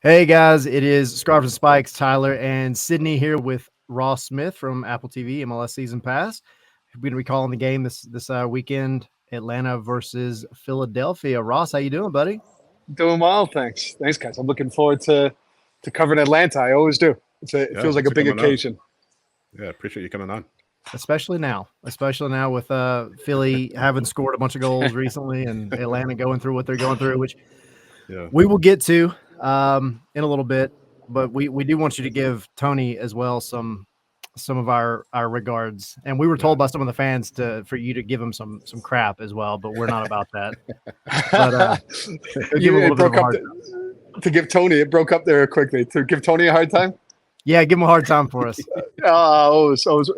Hey guys, it is Scarves and Spikes, Tyler and Sydney here with Ross Smith from Apple TV, MLS Season Pass. We're going to be calling the game this weekend, Atlanta versus Philadelphia. Ross, how you doing, buddy? Doing well, thanks. Thanks, guys. I'm looking forward to covering Atlanta. I always do. It Yeah, feels like thanks a for big coming on. occasion. Yeah, appreciate you coming on. Especially now with Philly having scored a bunch of goals recently and Atlanta going through what they're going through, which Yeah, we will get to in a little bit. But we do want you to give Tony as well some of our regards. And we were yeah. told by some of the fans for you to give him some crap as well, but we're not about that. But give him a little It bit of broke a up hard to give Tony. It broke up there quickly. To give Tony a hard time. Yeah, give him a hard time for us.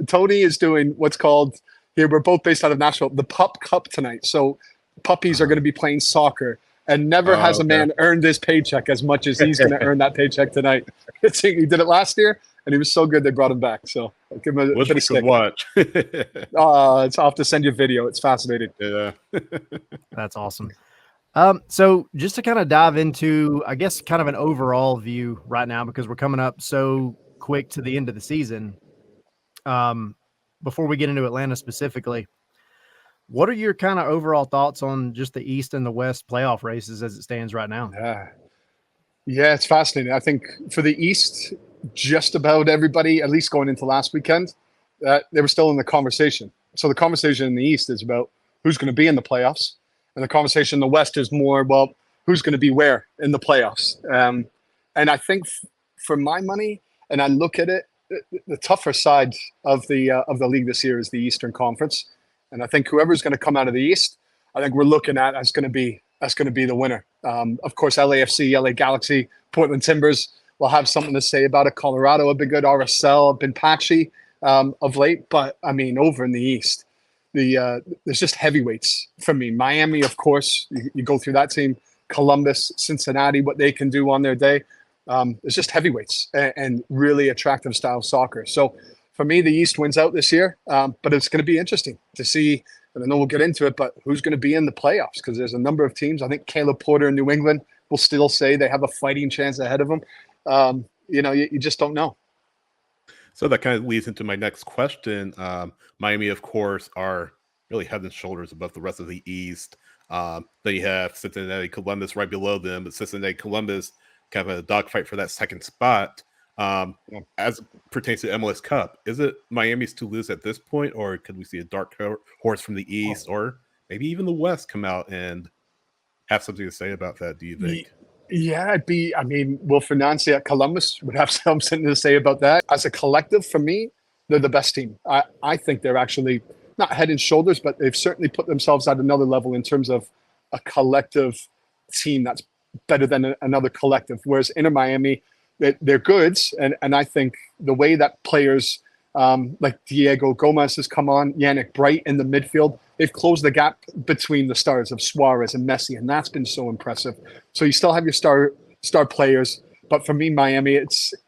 Tony is doing what's called here. We're both based out of Nashville. The Pup Cup tonight. So puppies are going to be playing soccer, and never has a Okay. man earned his paycheck as much as he's going to earn that paycheck tonight. He did it last year, and he was so good they brought him back. So I'll give him a Wish bit we of stick. could watch. I'll have to send you a video. It's fascinating. Yeah. That's awesome. So just to kind of dive into, I guess, kind of an overall view right now, because we're coming up so quick to the end of the season. Before we get into Atlanta specifically, what are your kind of overall thoughts on just the East and the West playoff races as it stands right now? Yeah, it's fascinating. I think for the East, just about everybody, at least going into last weekend, they were still in the conversation. So the conversation in the East is about who's going to be in the playoffs. And the conversation in the West is more, well, who's going to be where in the playoffs? And I think for my money, and I look at it, the tougher side of the league this year is the Eastern Conference. And I think whoever's going to come out of the East, I think we're looking at that's going to be the winner. Of course, LAFC, LA Galaxy, Portland Timbers will have something to say about it. Colorado have been good. RSL have been patchy of late. But, I mean, over in the East, there's just heavyweights for me. Miami, of course, you go through that team. Columbus, Cincinnati, what they can do on their day. It's just heavyweights and really attractive style soccer. So for me, the East wins out this year, but it's going to be interesting to see. And I know we'll get into it, but who's going to be in the playoffs? Because there's a number of teams. I think Caleb Porter in New England will still say they have a fighting chance ahead of them. You just don't know. So that kind of leads into my next question. Miami, of course, are really head and shoulders above the rest of the East. Then you have Cincinnati, Columbus right below them, but Cincinnati, Columbus kind of a dogfight for that second spot. As it pertains to MLS Cup, is it Miami's to lose at this point, or could we see a dark horse from the East, or maybe even the West come out and have something to say about that? Do you think? Yeah, Will Fernandes at Columbus would have something to say about that. As a collective, for me, they're the best team. I think they're actually not head and shoulders, but they've certainly put themselves at another level in terms of a collective team that's better than another collective. Whereas Inter Miami, they're goods, and I think the way that players like Diego Gomez has come on, Yannick Bright in the midfield, they've closed the gap between the stars of Suarez and Messi, and that's been so impressive. So you still have your star players, but for me, Miami,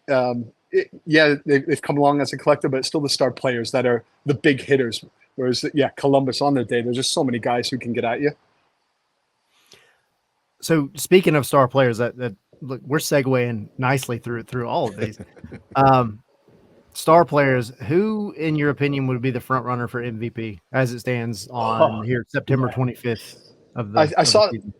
they've come along as a collective, but it's still the star players that are the big hitters. Whereas, Columbus on their day, there's just so many guys who can get at you. So speaking of star players, that look, we're segueing nicely through all of these. Star players, who, in your opinion, would be the front runner for MVP as it stands on here September 25th of the season?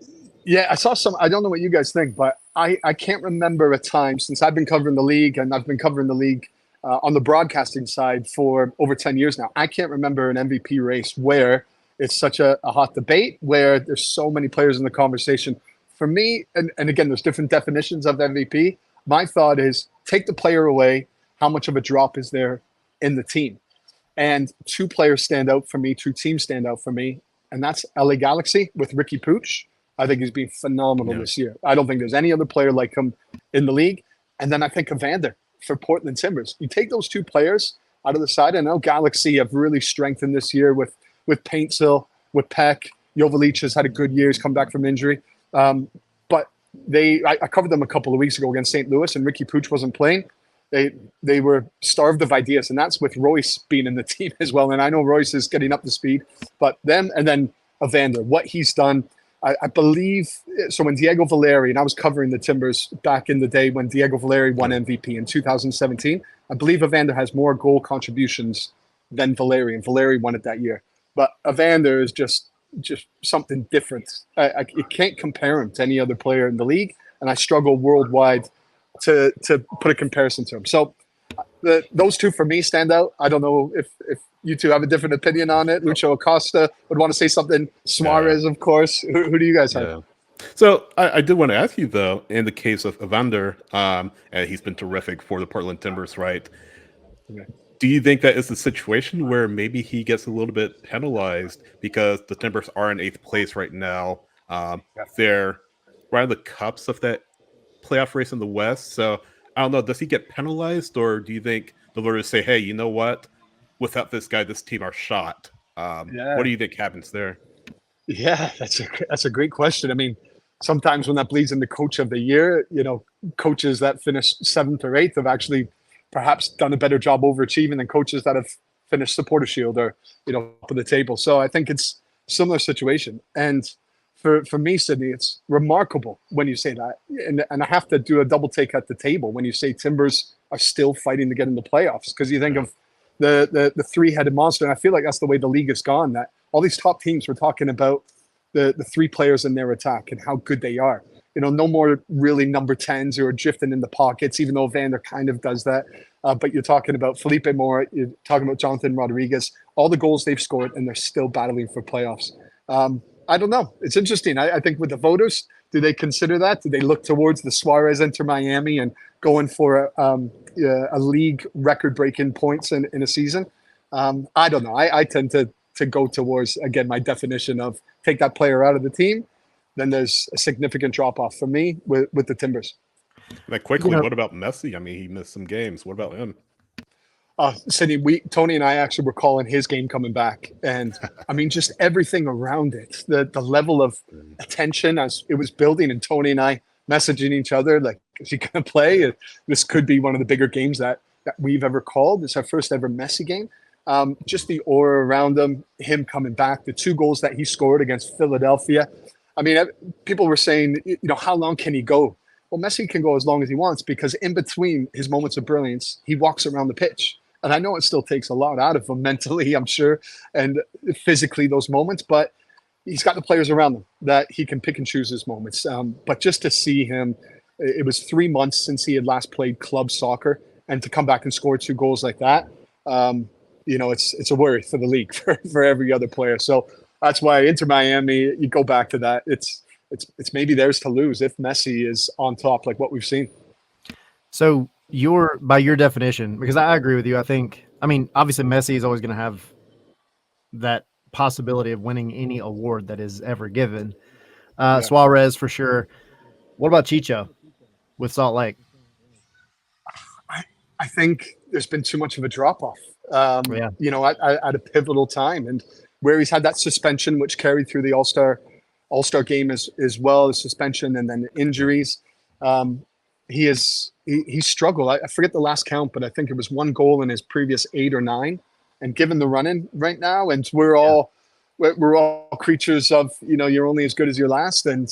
Yeah, I saw some. I don't know what you guys think, but I can't remember a time since I've been covering the league, and I've been covering the league on the broadcasting side for over 10 years now. I can't remember an MVP race where it's such a hot debate, where there's so many players in the conversation. For me, and again, there's different definitions of MVP. My thought is take the player away. How much of a drop is there in the team? And two players stand out for me, two teams stand out for me, and that's LA Galaxy with Ricky Pooch. I think he's been phenomenal this year. I don't think there's any other player like him in the league. And then I think Evander for Portland Timbers. You take those two players out of the side. I know Galaxy have really strengthened this year with Paintsill, with Peck. Joveljic has had a good year. He's come back from injury. But I covered them a couple of weeks ago against St. Louis, and Ricky Pooch wasn't playing. They were starved of ideas, and that's with Royce being in the team as well. And I know Royce is getting up to speed, but them and then Evander, what he's done I believe so. When Diego Valeri, and I was covering the Timbers back in the day when Diego Valeri won MVP in 2017, I believe Evander has more goal contributions than Valeri, and Valeri won it that year. But Evander is just something different. You can't compare him to any other player in the league, and I struggle worldwide to put a comparison to him. So those two for me stand out. I don't know if you two have a different opinion on it. Lucho Acosta would want to say something. Suarez, of course. Who do you guys have? Yeah. So I did want to ask you, though, in the case of Evander, and he's been terrific for the Portland Timbers, right? Okay. Do you think that is the situation where maybe he gets a little bit penalized because the Timbers are in 8th place right now? They're right on the cups of that playoff race in the West. So I don't know. Does he get penalized, or do you think the voters say, "Hey, you know what? Without this guy, this team are shot." What do you think happens there? Yeah, that's a great question. I mean, sometimes when that bleeds into coach of the year, coaches that finish 7th or 8th have actually perhaps done a better job overachieving than coaches that have finished Supporter Shield or up at the table. So I think it's a similar situation. And for me, Sydney, it's remarkable when you say that. And I have to do a double take at the table when you say Timbers are still fighting to get in the playoffs, because you think of the three-headed monster. And I feel like that's the way the league has gone, that all these top teams were talking about the 3 players in their attack and how good they are. No more really number 10s who are drifting in the pockets, even though Vander kind of does that. But you're talking about Felipe Mora, you're talking about Jonathan Rodriguez, all the goals they've scored, and they're still battling for playoffs. I don't know. It's interesting. I think with the voters, do they consider that? Do they look towards the Suarez Inter Miami and going for a league record-breaking points in a season? I don't know. I tend to go towards, again, my definition of take that player out of the team, then there's a significant drop-off for me with the Timbers. Like quickly, what about Messi? I mean, he missed some games. What about him? Cindy, Tony and I actually were calling his game coming back, and I mean, just everything around it, the level of attention as it was building, and Tony and I messaging each other like, "Is he going to play? This could be one of the bigger games that we've ever called. It's our first ever Messi game." Just the aura around him coming back, the 2 goals that he scored against Philadelphia. I mean, people were saying, how long can he go? Well, Messi can go as long as he wants, because in between his moments of brilliance, he walks around the pitch. And I know it still takes a lot out of him mentally, I'm sure, and physically those moments, but he's got the players around him that he can pick and choose his moments. But just to see him, it was 3 months since he had last played club soccer, and to come back and score 2 goals like that, it's a worry for the league for every other player. So that's why Inter Miami, you go back to that. It's maybe theirs to lose if Messi is on top, like what we've seen. So by your definition, because I agree with you, I mean, obviously Messi is always going to have that possibility of winning any award that is ever given. Suarez for sure. What about Chicho with Salt Lake? I think there's been too much of a drop-off, at a pivotal time, and where he's had that suspension, which carried through the All-Star game as well as suspension and then injuries. He struggled. I forget the last count, but I think it was 1 goal in his previous 8 or 9. And given the run-in right now, and we're all creatures of, you're only as good as your last, and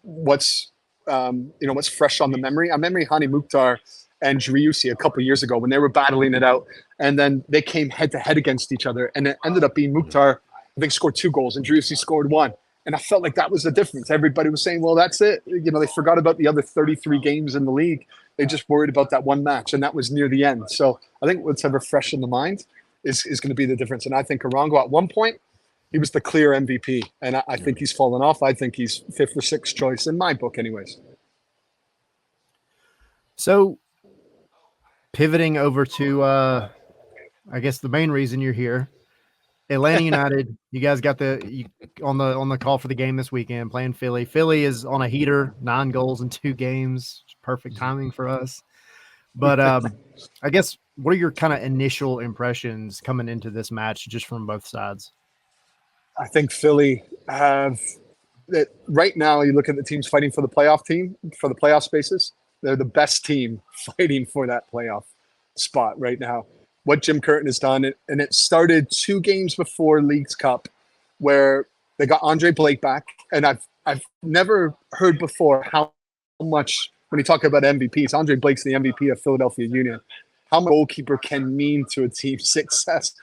what's fresh on the memory. I remember Hani Mukhtar and Driussi a couple of years ago when they were battling it out, and then they came head-to-head against each other, and it ended up being Mukhtar, I think, scored 2 goals, and Driussi scored 1. And I felt like that was the difference. Everybody was saying, well, that's it. They forgot about the other 33 games in the league. They just worried about that one match, and that was near the end. So I think what's ever fresh in the mind is going to be the difference. And I think Arango, at one point, he was the clear MVP. And I think he's fallen off. I think he's 5th or 6th choice in my book anyways. So pivoting over to, I guess, the main reason you're here, Atlanta United, you guys got on the call for the game this weekend playing Philly. Philly is on a heater, 9 goals in 2 games. Perfect timing for us. But I guess, what are your kind of initial impressions coming into this match just from both sides? I think Philly have that right now. You look at the teams fighting for the playoff spaces. They're the best team fighting for that playoff spot right now. What Jim Curtin has done, and it started 2 games before Leagues Cup, where They got Andre Blake back, and I've never heard before how much, when you talk about MVPs, Andre Blake's the MVP of Philadelphia Union, how much a goalkeeper can mean to a team's success.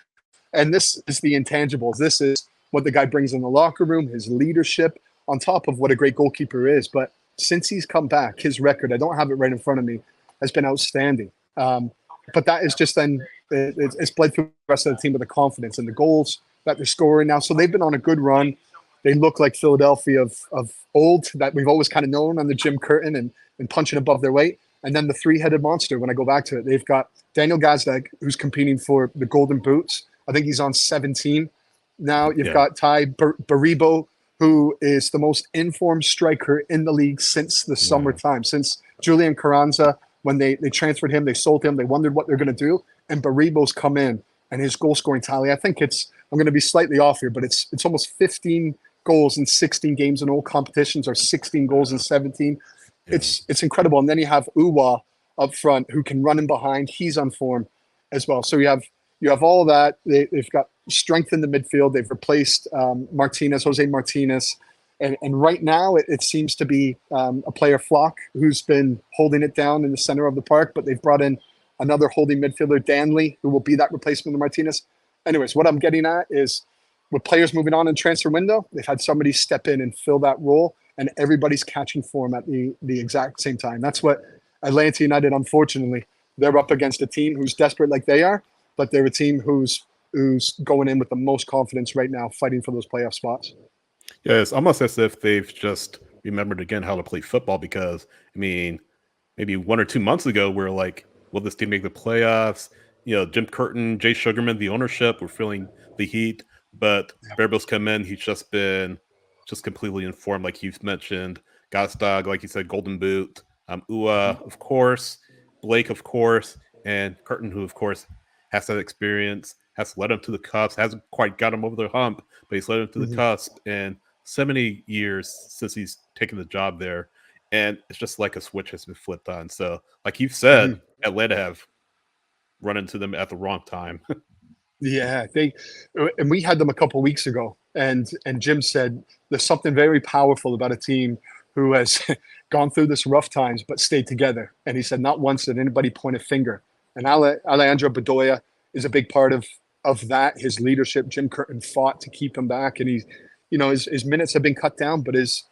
And this is the intangibles. This is what the guy brings in the locker room, his leadership, on top of what a great goalkeeper is. But since he's come back, his record, I don't have it right in front of me, has been outstanding. But that is just then, it's bled through the rest of the team with the confidence and the goals that they're scoring now. So they've been on a good run. They look like Philadelphia of old that we've always kind of known on the Jim Curtin and punching above their weight. And then the three-headed monster, when I go back to it, they've got Daniel Gazdag, who's competing for the Golden Boots. I think he's on 17 now. You've got Ty Baribo, who is the most informed striker in the league since the summertime, since Julian Carranza. When they transferred him, they sold him, they wondered what they're going to do. And Baribo's come in, and his goal-scoring tally, I think I'm going to be slightly off here, but it's almost 15 goals in 16 games in all competitions, or 16 goals in 17. Yeah. It's incredible. And then you have Uwa up front, who can run in behind. He's on form as well. So you have all of that. They've got strength in the midfield. They've replaced Jose Martinez. And right now it seems to be a player, Flock, who's been holding it down in the center of the park, but they've brought in another holding midfielder, Danley, who will be that replacement of Martinez. Anyways, what I'm getting at is with players moving on in transfer window, they've had somebody step in and fill that role, and everybody's catching form at the exact same time. That's what Atlanta United, unfortunately, they're up against a team who's desperate like they are, but they're a team who's going in with the most confidence right now, fighting for those playoff spots. Yeah, it's almost as if they've just remembered again how to play football, because, I mean, maybe 1 or 2 months ago, we were like, will this team make the playoffs? You know, Jim Curtin, Jay Sugarman, the ownership, were feeling the heat, but Bearbills come in. He's just been completely informed, like you've mentioned. Gazdag, like you said, Golden Boot, Ua, of course, Blake, of course, and Curtin, who, of course, has that experience, has led him to the cusp, hasn't quite got him over the hump, but he's led him to the cusp. And so many years since he's taken the job there, and it's just like a switch has been flipped on. So, like you've said, Atlanta have run into them at the wrong time. Yeah, and we had them a couple of weeks ago, and Jim said there's something very powerful about a team who has gone through this rough times but stayed together. And he said not once did anybody point a finger. And Alejandro Bedoya is a big part of that. His leadership, Jim Curtin fought to keep him back, and his minutes have been cut down, but his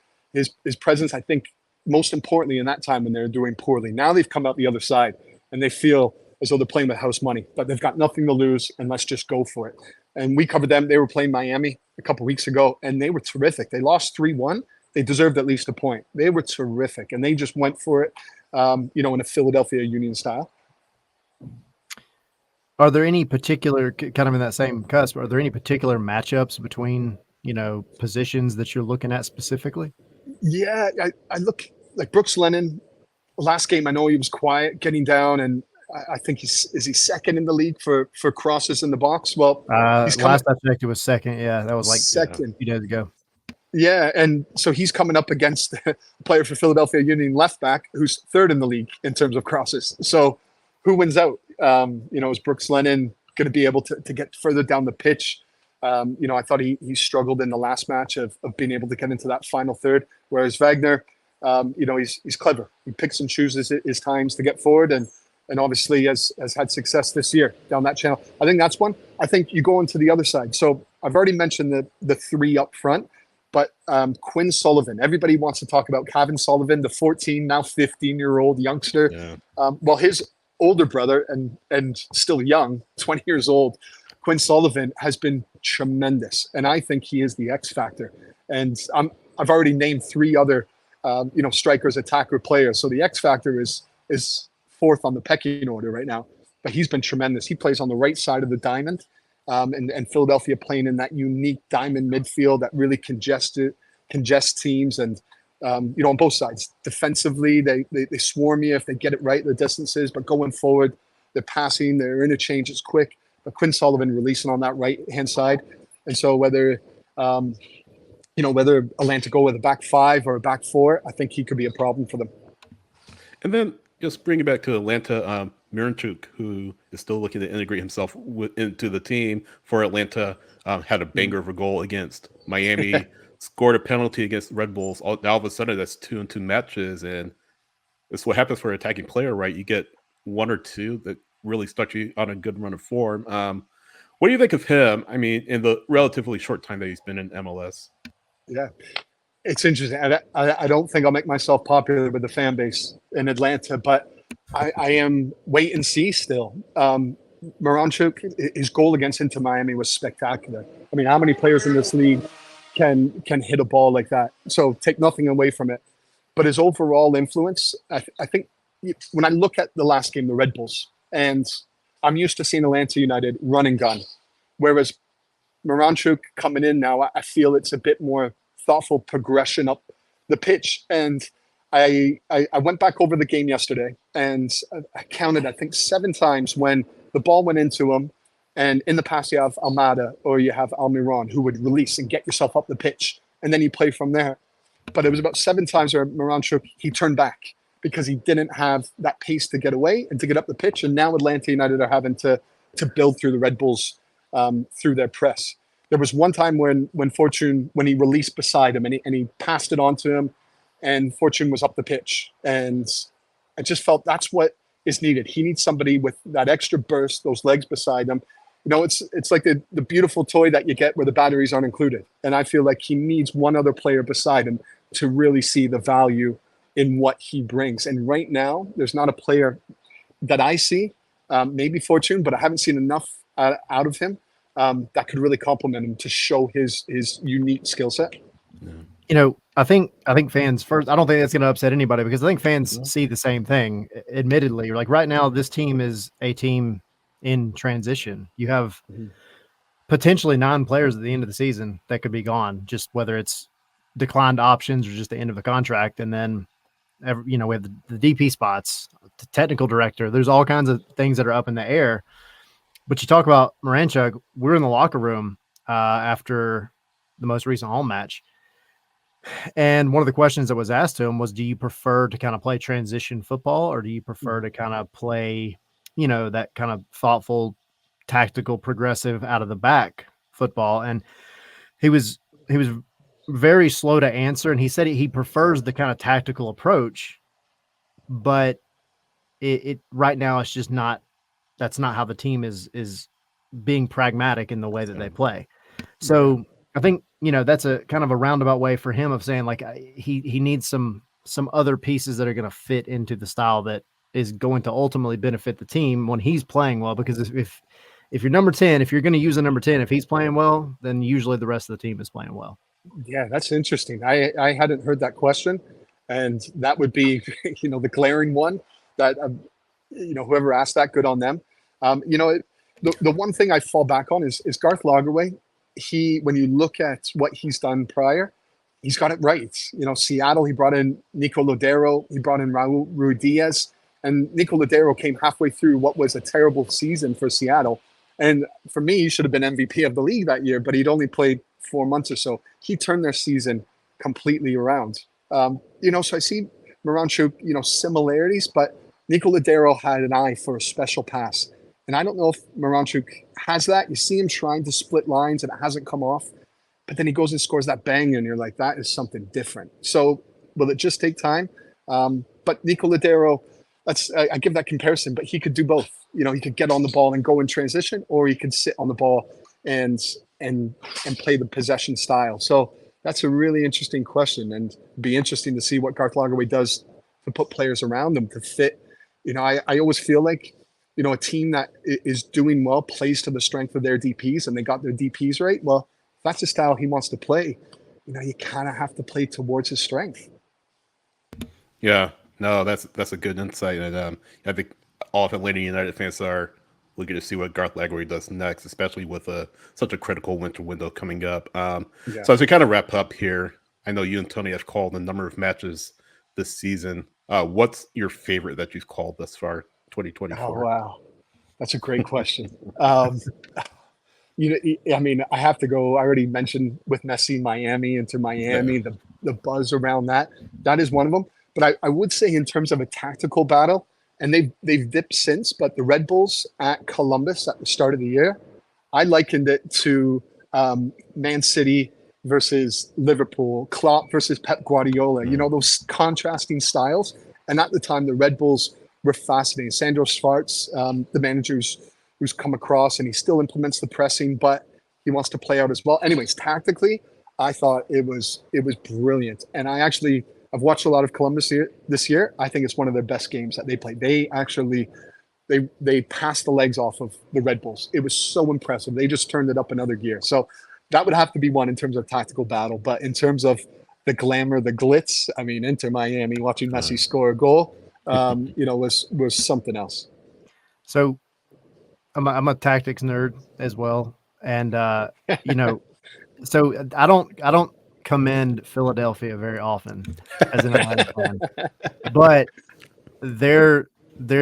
presence, I think, most importantly in that time when they're doing poorly. Now they've come out the other side, and they feel as though they're playing with house money, but they've got nothing to lose, and let's just go for it. And we covered them. They were playing Miami a couple of weeks ago, and they were terrific. They lost 3-1. They deserved at least a point. They were terrific, and they just went for it, in a Philadelphia Union style. Are there any particular, kind of in that same cusp, are there any particular matchups between, positions that you're looking at specifically? Yeah, I look like Brooks Lennon. Last game, I know he was quiet, getting down, and I think is he second in the league for crosses in the box? Well, last I checked, it was second. Yeah, that was like second a few days ago. Yeah, and so he's coming up against a player for Philadelphia Union, left back, who's third in the league in terms of crosses. So who wins out? Is Brooks Lennon going to be able to get further down the pitch? I thought he struggled in the last match of being able to get into that final third, whereas Wagner, he's clever. He picks and chooses his times to get forward, and obviously has had success this year down that channel. I think that's one. I think you go into the other side. So I've already mentioned the three up front, but Quinn Sullivan. Everybody wants to talk about Kevin Sullivan, the 14, now 15-year-old youngster. Yeah. Well, his older brother and still young, 20 years old, Quinn Sullivan has been tremendous, and I think he is the X factor. And I've already named three other, strikers, attacker players. So the X factor is fourth on the pecking order right now, but he's been tremendous. He plays on the right side of the diamond, and Philadelphia playing in that unique diamond midfield that really congests teams, and on both sides. Defensively, they swarm you if they get it right, the distances, but going forward, their passing, their interchange is quick. But Quinn Sullivan releasing on that right hand side, and so whether Atlanta go with a back five or a back four, I think he could be a problem for them. And then just bring it back to Atlanta. Miranchuk, who is still looking to integrate himself into the team for Atlanta, had a banger of a goal against Miami, scored a penalty against Red Bulls. Now all of a sudden, that's 2-2 matches, and it's what happens for an attacking player, right? You get one or two that really stuck you on a good run of form. What do you think of him? I mean, in the relatively short time that he's been in MLS. Yeah, it's interesting. I don't think I'll make myself popular with the fan base in Atlanta, but I am wait and see still. Miranchuk, his goal against Inter Miami was spectacular. I mean, how many players in this league can hit a ball like that? So take nothing away from it. But his overall influence, I think when I look at the last game, the Red Bulls, and I'm used to seeing Atlanta United run and gun, whereas Miranchuk coming in now, I feel it's a bit more thoughtful progression up the pitch. And I went back over the game yesterday, and I counted, I think, 7 times when the ball went into him. And in the past, you have Almada or you have Almiron who would release and get yourself up the pitch, and then you play from there. But it was about 7 times where Miranchuk, he turned back because he didn't have that pace to get away and to get up the pitch. And now Atlanta United are having to build through the Red Bulls through their press. There was one time when Fortune, when he released beside him and he passed it on to him, and Fortune was up the pitch. And I just felt that's what is needed. He needs somebody with that extra burst, those legs beside him. You know, it's like the beautiful toy that you get where the batteries aren't included. And I feel like he needs one other player beside him to really see the value in what he brings. And right now, there's not a player that I see, maybe Fortune, but I haven't seen enough out of him that could really complement him to show his unique skill set. You know, I think fans first, I don't think that's going to upset anybody because I think fans see the same thing. Admittedly, like right now, this team is a team in transition. You have potentially 9 players at the end of the season that could be gone, just whether it's declined options or just the end of the contract. And then, you know, we have the DP spots, the technical director. There's all kinds of things that are up in the air. But you talk about Miranchuk, we're in the locker room after the most recent home match. And one of the questions that was asked to him was, do you prefer to kind of play transition football or do you prefer to kind of play, you know, that kind of thoughtful, tactical, progressive out of the back football? And he was very slow to answer. And he said he prefers the kind of tactical approach, but it right now it's just not, that's not how the team is being pragmatic in the way that they play. So I think, you know, that's a kind of a roundabout way for him of saying like he needs some other pieces that are going to fit into the style that is going to ultimately benefit the team when he's playing well. Because if you're number 10, if you're going to use a number 10, if he's playing well, then usually the rest of the team is playing well. Yeah, that's interesting. I hadn't heard that question, and that would be, you know, the glaring one that, you know, whoever asked that, good on them. You know, the one thing I fall back on is Garth Lagerwey. When you look at what he's done prior, he's got it right. You know, Seattle, he brought in Nico Lodero, he brought in Raul Ruidiaz, and Nico Lodero came halfway through what was a terrible season for Seattle. And for me, he should have been MVP of the league that year, but he'd only played 4 months or so. He turned their season completely around. You know, so I see Miranchuk, you know, similarities, but Nico Lodero had an eye for a special pass. And I don't know if Miranchuk has that. You see him trying to split lines and it hasn't come off, but then he goes and scores that bang and you're like, that is something different. So will it just take time? But Nico Lodero, I give that comparison, but he could do both. You know, he could get on the ball and go in transition, or he could sit on the ball and play the possession style. So that's a really interesting question, and be interesting to see what Garth Lagerwey does to put players around them to fit. You know, I always feel like, you know, a team that is doing well plays to the strength of their DPs, and they got their DPs right. Well, if that's the style he wants to play, you know, you kind of have to play towards his strength. Yeah, no, that's a good insight, and I think all of Atlanta United fans are looking to see what Garth Lagerwey does next, especially with such a critical winter window coming up. So as we kind of wrap up here, I know you and Tony have called a number of matches this season. What's your favorite that you've called thus far, 2024? Oh, wow. That's a great question. You know, I mean, I have to go. I already mentioned with Messi, Miami, into Miami, the buzz around that. That is one of them. But I would say in terms of a tactical battle, and they've dipped since. But the Red Bulls at Columbus at the start of the year, I likened it to Man City versus Liverpool, Klopp versus Pep Guardiola. You know, those contrasting styles. And at the time, the Red Bulls were fascinating. Sandro Schwartz, the manager who's come across, and he still implements the pressing, but he wants to play out as well. Anyways, tactically, I thought it was brilliant. And I've watched a lot of Columbus this year. I think it's one of their best games that they played. They actually they passed the legs off of the Red Bulls. It was so impressive. They just turned it up another gear. So that would have to be one in terms of tactical battle. But in terms of the glamour, the glitz, I mean, Inter Miami, watching Messi score a goal, was something else. So I'm a tactics nerd as well. And, so I don't commend Philadelphia very often as an Atlanta fan, but their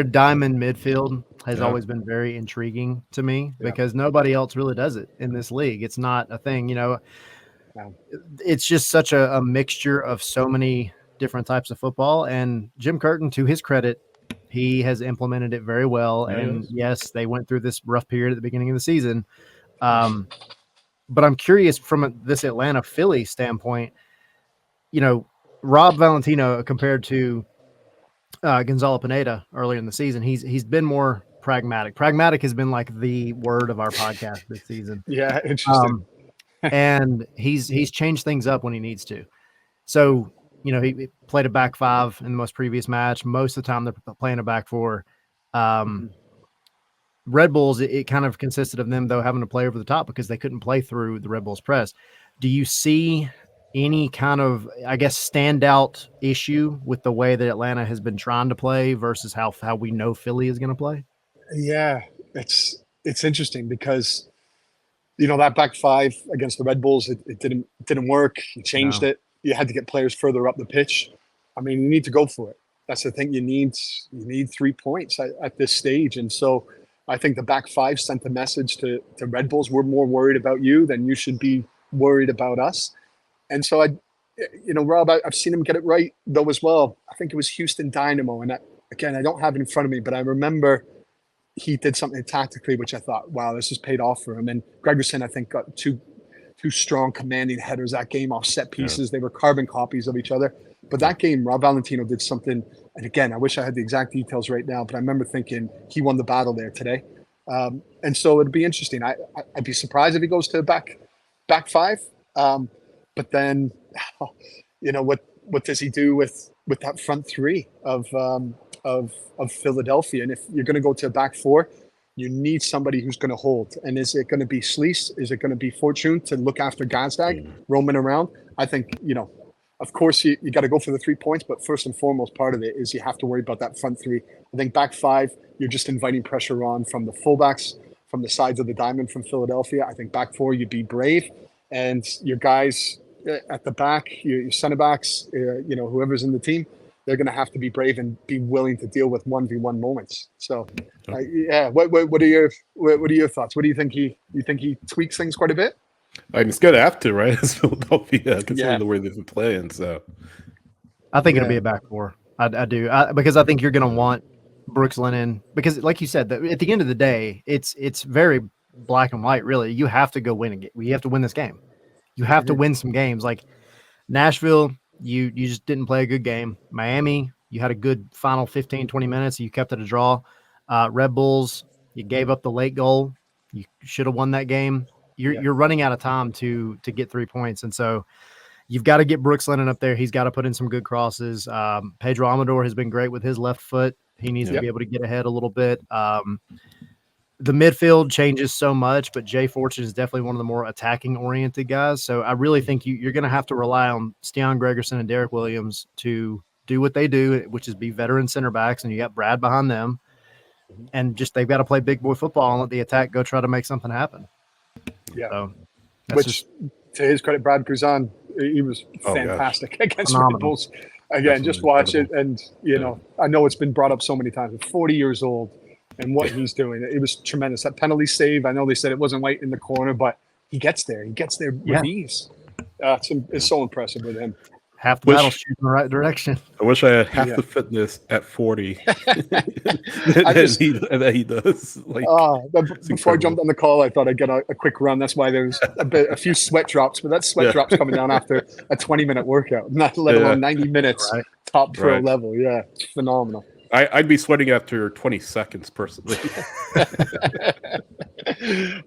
diamond midfield has always been very intriguing to me because nobody else really does it in this league. It's not a thing, It's just such a mixture of so many different types of football. And Jim Curtin, to his credit, he has implemented it very well. And yes, they went through this rough period at the beginning of the season. But I'm curious from this Atlanta Philly standpoint, Rob Valentino compared to Gonzalo Pineda earlier in the season, he's been more pragmatic. Pragmatic has been like the word of our podcast this season. Yeah, interesting. And he's changed things up when he needs to. So, he played a back five in the most previous match. Most of the time they're playing a back four. Red Bulls, it kind of consisted of them, though, having to play over the top because they couldn't play through the Red Bulls press. Do you see any kind of, I guess, standout issue with the way that Atlanta has been trying to play versus how we know Philly is going to play? Yeah, it's interesting because, that back five against the Red Bulls, it didn't work. You changed it. You had to get players further up the pitch. I mean, you need to go for it. That's the thing. You need 3 points at this stage. And so I think the back five sent a message to Red Bulls. We're more worried about you than you should be worried about us. And so Rob, I've seen him get it right though as well. I think it was Houston Dynamo. And I don't have it in front of me, but I remember he did something tactically, which I thought, wow, this has paid off for him. And Gregerson, I think, got two strong commanding headers that game off set pieces. They were carbon copies of each other. But that game, Rob Valentino did something. And again, I wish I had the exact details right now, but I remember thinking he won the battle there today. And so it'd be interesting. I'd be surprised if he goes to back five. But then, what does he do with that front three of Philadelphia? And if you're going to go to a back four, you need somebody who's going to hold. And is it going to be Sleece? Is it going to be Fortune to look after Gazdag roaming around? I think, of course, you got to go for the 3 points, but first and foremost, part of it is you have to worry about that front three. I think back five, you're just inviting pressure on from the fullbacks, from the sides of the diamond from Philadelphia. I think back four, you'd be brave. And your guys at the back, your center backs, whoever's in the team, they're going to have to be brave and be willing to deal with 1v1 moments. So, what are your thoughts? What do you think? You think he tweaks things quite a bit? I mean, it's going to have to, right? It's Philadelphia, considering the way they've been playing. So, I think it'll be a back four. I do, because I think you're going to want Brooks Lennon, because, like you said, at the end of the day, it's very black and white. Really, you have to go win a game. You have to win this game. You have to win some games. Like Nashville, you just didn't play a good game. Miami, you had a good final 15, 20 minutes. You kept it a draw. Red Bulls, you gave up the late goal. You should have won that game. You're running out of time to get 3 points. And so you've got to get Brooks Lennon up there. He's got to put in some good crosses. Pedro Amador has been great with his left foot. He needs to be able to get ahead a little bit. The midfield changes so much, but Jay Fortune is definitely one of the more attacking-oriented guys. So I really think you're going to have to rely on Stian Gregerson and Derek Williams to do what they do, which is be veteran center backs, and you got Brad behind them. And just they've got to play big boy football and let the attack go try to make something happen. Yeah. So which, to his credit, Brad Cruzan, he was fantastic against Red Bulls. Again, just watch it. And, I know it's been brought up so many times. 40 years old. And what he's doing, it was tremendous. That penalty save, I know they said it wasn't right in the corner, but he gets there. He gets there with ease. It's so impressive with him. half the battle shooting in the right direction. I wish I had half the fitness at 40 that he does. Like, before I jumped on the call, I thought I'd get a quick run. That's why there's a few sweat drops, but that sweat drops coming down after a 20-minute workout, not let alone 90 minutes top pro level. Yeah, it's phenomenal. I'd be sweating after 20 seconds personally.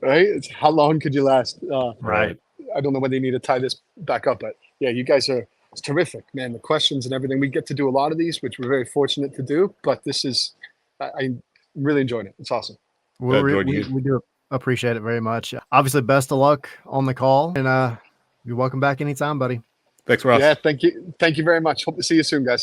Right? It's how long could you last? Right. I don't know when they need to tie this back up, but yeah, you guys are it's terrific, man. The questions and everything. We get to do a lot of these, which we're very fortunate to do, but this is, I'm really enjoying it. It's awesome. We do appreciate it very much. Obviously, best of luck on the call, and you're welcome back anytime, buddy. Thanks, Ross. Yeah, thank you. Thank you very much. Hope to see you soon, guys.